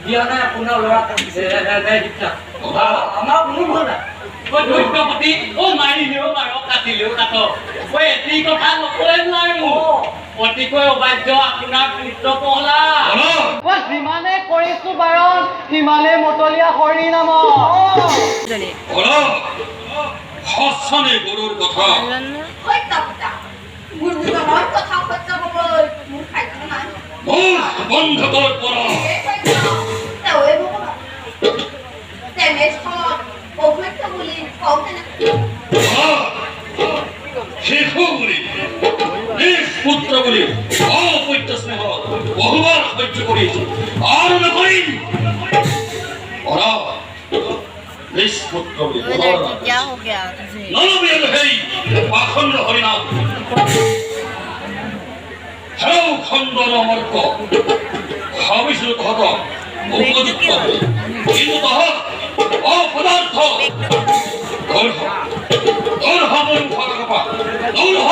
dia na punya orang anak punya mana? Kau juga peti, oh mai liu mai, oh kasih liu kato. Kau ti kau kan kau lain mu. Peti kau baca aku nak itu pola. Kau Himale koresu baron, Himale motolia hori nama. Ola, hassane gurur kotha. Kau tak tak, guru nama kau tak tak boleh, mungkin mana? Bos bond kor pora. Tahu ibu kau? Temes kau, kau tak boleh, kau tak. শিশুগুলি নিজ পুত্রগুলি অপৈত্য স্নেহ বহুবার সহ্য করিয়েছি আর না করি ওরা নিজ পুত্রগুলি নরবীর হেই পাখণ্ড হরিনাম হেও খণ্ডন অমর্ক হাবিষুত হত উপযুক্ত কিন্তু তাহা অপদার্থ দর্হ দর্হ মন ফাঁকা দর্হ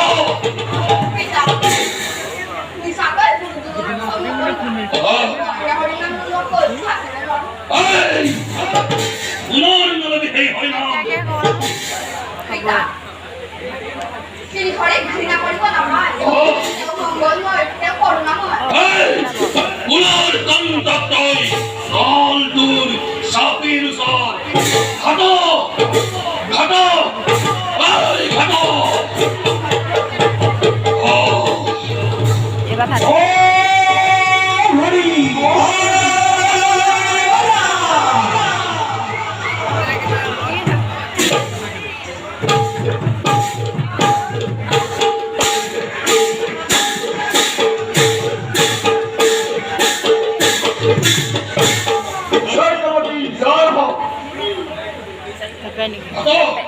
এই উনার নলবি হেই হয় না Jadi korek ঘৃণা কৰিব নাপায় মঙ্গল হয় এটা করুণা হয় উনার কন্তই নল দূর সাপির সর খাটো খাটো এই খাটো এবার খাটো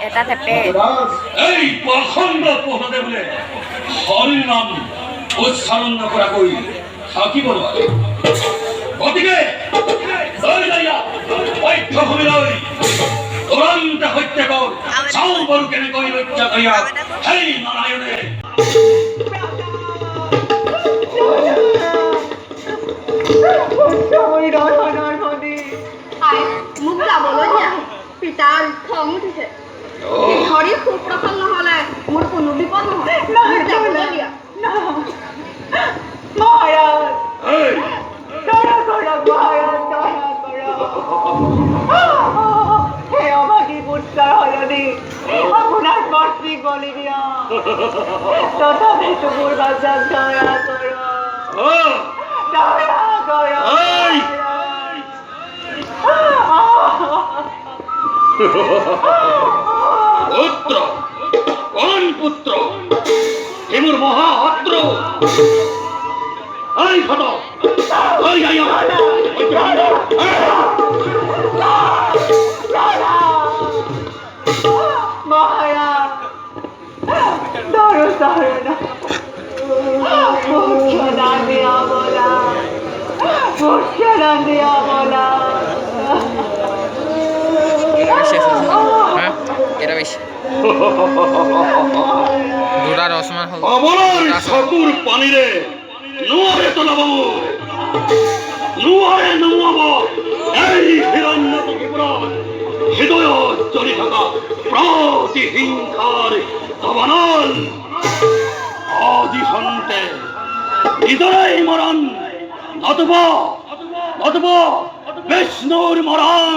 এটা থেপে এই পাখণ্ড পোহাতে বলে হরি নাম উচ্চারণ না করা কই থাকিব নোৱাৰে গতিকে ঐক্য ভূমিলৈ তুৰন্ত হত্যা কৰ চাওঁ বাৰু কেনেকৈ হত্যা কৰিয়া সেই নাৰায়ণে মুখ যাবলৈ দিয়া পিতাৰ খং উঠিছে হৰি খুব প্ৰসন্ন হলে মোৰ কোনো বিপদ নহয় যাবলৈ দিয়া মহারাজ এই দয়া করো মহারাজ দয়া করো হে অভাগী পুত্র হয়নি আপনার মর্তি বলি দিয়া তথাপি তুমুর বাজার দয়া করো দয়া করো এই পুত্র কোন পুত্র এমন মহা অত্র এই ঘটো ওই যাই মহারাজ ধরো ধরো না মুখ্যদান দিয়া বলা মুখ্যদান দিয়া বলা এটা বেশ দুটা রসমান হল অমলার চকুর পানীৰে নোৱাৰে তলাব নোৱাৰে নোৱাব এই হিৰণ্যকশিপুৰৰ হৃদয়ত জ্বলি থকা প্ৰতিহিংসাৰ দবানল আদিহন্তে নিজৰেই মৰণ নতুবা বিষ্ণুৰ মৰণ